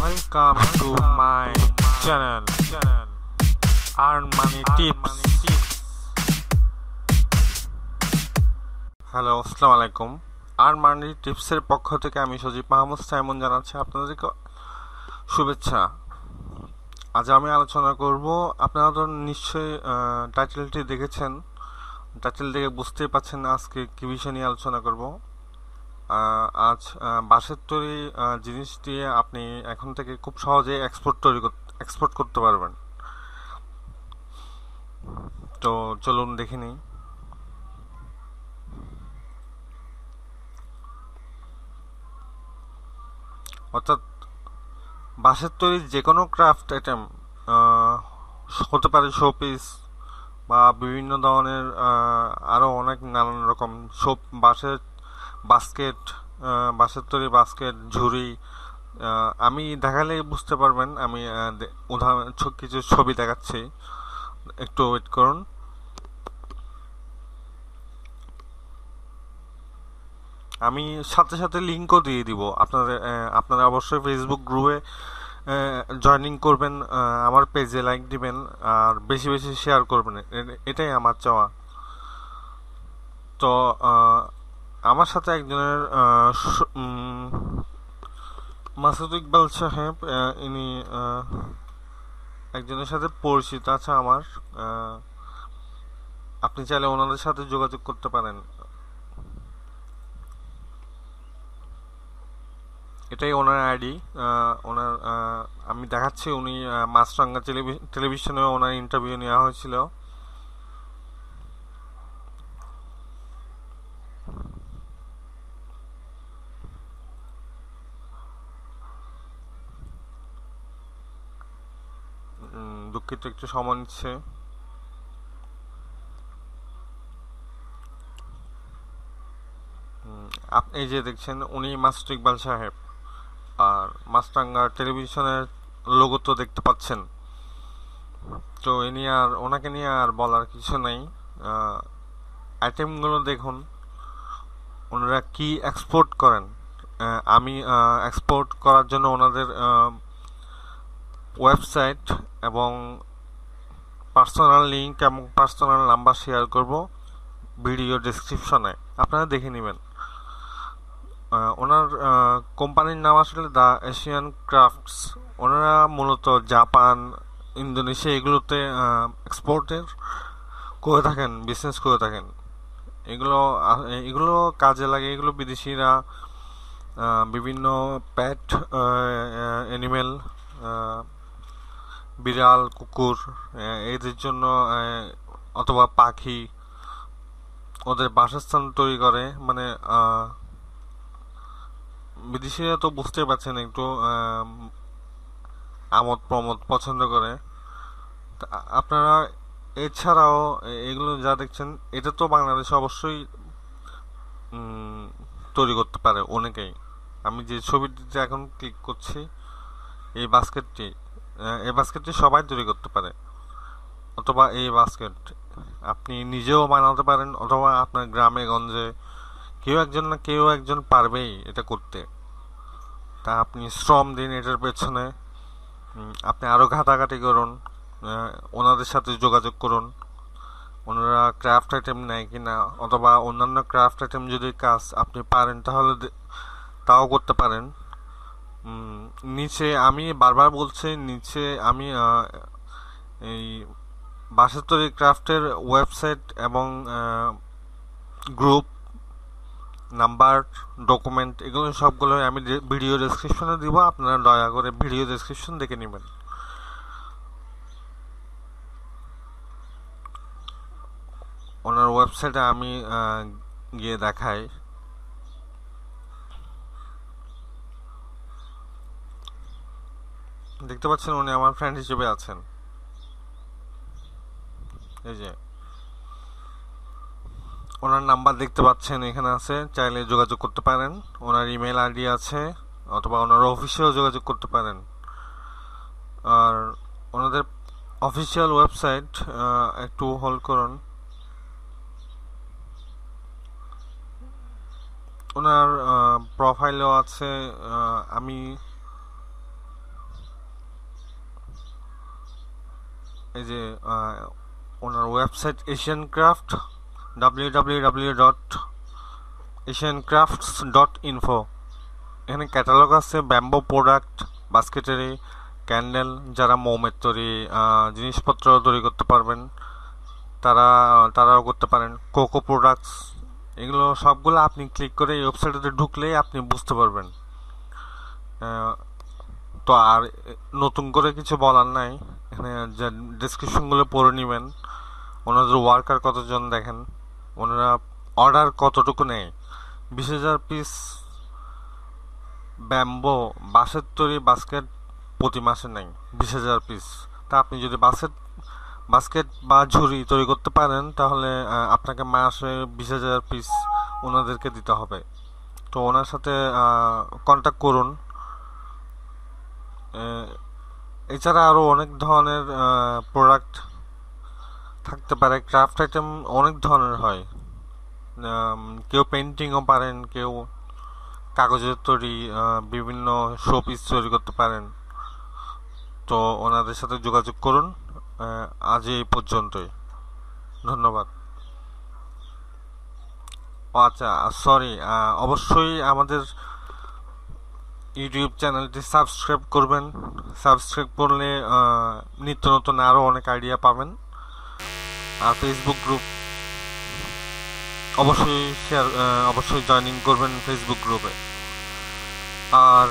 Welcome to my channel Earn Money Tips. Hello, আসসালামু আলাইকুম। Earn money টিপসের পক্ষ থেকে আমি সজীব মাহমুদ সাইমন জানাচ্ছি আপনাদেরকে শুভেচ্ছা। আজ আমি আলোচনা করব, আপনারা তো নিশ্চয়ই টাইটেলটি দেখেছেন। টাইটেল দেখে বুঝতেই পারছেন আজকে কী বিষয় নিয়ে আলোচনা করব। আজ বাঁশের তৈরি জিনিস দিয়ে আপনি এখন থেকে খুব সহজে এক্সপোর্ট করতে পারবেন। তো চলুন দেখে নিই। অর্থাৎ বাঁশের তৈরি যে কোনো ক্রাফট আইটেম হতে পারে, শোপিস বা বিভিন্ন ধরনের আরও অনেক নানান রকম বাঁশের বাস্কেট, বাঁশের তৈরি বাস্কেট, ঝুড়ি। আমি দেখালেই বুঝতে পারবেন। আমি উদাহরণ কিছু ছবি দেখাচ্ছি, একটু ওয়েট করুন। আমি সাথে সাথে লিঙ্কও দিয়ে দিব আপনারা অবশ্যই ফেসবুক গ্রুপে জয়েনিং করবেন, আমার পেজে লাইক দিবেন আর বেশি বেশি শেয়ার করবেন, এটাই আমার চাওয়া। তো আমার সাথে একজনের মাসুদ ইকবাল সাহেব, ইনি একজনের সাথে পরিচিত আছে আমার। আপনি চাইলে ওনাদের সাথে যোগাযোগ করতে পারেন। এটাই ওনার আইডি। ওনার আমি দেখাচ্ছি, উনি মাছরাঙ্গা টেলিভিশনে ওনার ইন্টারভিউ নেওয়া হয়েছিল। দুঃখিত, একটু সময় নিচ্ছে। আপনি যে দেখছেন, উনি মাসুদ ইকবাল সাহেব। আর মাছরাঙ্গা টেলিভিশনের লোগো তো দেখতে পাচ্ছেন। তো ওনাকে নিয়ে আর বলার কিছু নেই। আইটেমগুলো দেখুন, ওনারা কি এক্সপোর্ট করেন। আমি এক্সপোর্ট করার জন্য ওনাদের ওয়েবসাইট এবং পার্সোনাল লিঙ্ক এবং পার্সোনাল নাম্বার শেয়ার করব ভিডিও ডেসক্রিপশনে, আপনারা দেখে নেবেন। ওনার কোম্পানির নাম আসলে দ্য এশিয়ান ক্রাফটস। ওনারা মূলত জাপান, ইন্দোনেশিয়া এগুলোতে এক্সপোর্টের করে থাকেন, বিজনেস করে থাকেন। এগুলো কাজে লাগে। এগুলো বিদেশিরা বিভিন্ন প্যাট অ্যানিমেল, বিড়াল, কুকুর, এদের জন্য, অথবা পাখি, ওদের বাসস্থান তৈরি করে। মানে বিদেশিরা তো বুঝতে পারছেন, একটু আমোদ প্রমোদ পছন্দ করে। আপনারা এছাড়াও এগুলো যা দেখছেন, এটা তো বাংলাদেশে অবশ্যই তৈরি করতে পারে অনেকেই। আমি যে ছবিটিতে এখন ক্লিক করছি, এই বাস্কেটটি সবাই তৈরি করতে পারে। অথবা এই বাস্কেট আপনি নিজেও বানাতে পারেন, অথবা আপনার গ্রামে গঞ্জে কেউ একজন পারবেই এটা করতে। তা আপনি শ্রম দিন এটার পেছনে, আপনি আরও ঘাটাঘাটি করুন, ওনাদের সাথে যোগাযোগ করুন, ওনারা ক্রাফট আইটেম নেয় কিনা, অথবা অন্যান্য ক্রাফট আইটেম যদি কাজ আপনি পারেন তাহলে তাও করতে পারেন। নিচে আমি বারবার বলছি, নিচে আমি এই বাঁশের তৈরি ক্রাফটের ওয়েবসাইট এবং গ্রুপ নাম্বার, ডকুমেন্ট, এগুলো সবগুলো আমি ভিডিও ডেসক্রিপশনে দিব। আপনারা দয়া করে ভিডিও ডেসক্রিপশন দেখে নেবেন। ওনার ওয়েবসাইটে আমি গিয়ে দেখাই। দেখতে পাচ্ছেন উনি আমার ফ্রেন্ড হিসেবে আছেন। এই যে ওনার নাম্বার দেখতে পাচ্ছেন, এখানে আছে, চাইলে যোগাযোগ করতে পারেন। ওনার ইমেল আইডি আছে, অথবা ওনার অফিসেও যোগাযোগ করতে পারেন। আর ওনাদের অফিসিয়াল ওয়েবসাইট, একটু হোল্ড করুন। ওনার প্রোফাইলও আছে। আমি এই যে ওনার ওয়েবসাইট এশিয়ান ক্রাফট www.asiancrafts.info। এখানে ক্যাটালগ আছে ব্যাম্বো প্রোডাক্ট, বাস্কেটারি, ক্যান্ডেল। যারা মোমের তৈরি জিনিসপত্র তৈরি করতে পারবেন তারাও করতে পারেন। কোকো প্রোডাক্টস, এগুলো সবগুলো আপনি ক্লিক করে এই ওয়েবসাইটে ঢুকলেই আপনি বুঝতে পারবেন। তো আর নতুন করে কিছু বলার নাই, এখানে যে ডিসক্রিপশনগুলো পড়ে নেবেন। ওনাদের ওয়ার্কার কতজন দেখেন, ওনারা অর্ডার কতটুকু নেয়। 20,000 পিস ব্যাম্বো বাঁশের তৈরি বাস্কেট প্রতি মাসে নেয় 20,000 পিস। তা আপনি যদি বাস্কেট বা ঝুড়ি তৈরি করতে পারেন তাহলে আপনাকে মাসে 20,000 পিস ওনাদেরকে দিতে হবে। তো ওনার সাথে কন্ট্যাক্ট করুন। এছাড়া আরও অনেক ধরনের প্রোডাক্ট থাকতে পারে। ক্রাফট আইটেম অনেক ধরনের হয়, কেউ পেন্টিংও পারেন, কেউ কাগজের তৈরি বিভিন্ন শোপিস তৈরি করতে পারেন। তো ওনাদের সাথে যোগাযোগ করুন। আজ এই পর্যন্তই, ধন্যবাদ। আচ্ছা, সরি, অবশ্যই আমাদের ইউটিউব চ্যানেলটি সাবস্ক্রাইব করবেন। সাবস্ক্রাইব করলে নিত্য নতুন আরও অনেক আইডিয়া পাবেন। আর ফেসবুক গ্রুপ অবশ্যই অবশ্যই জয়েনিং করবেন ফেসবুক গ্রুপে। আর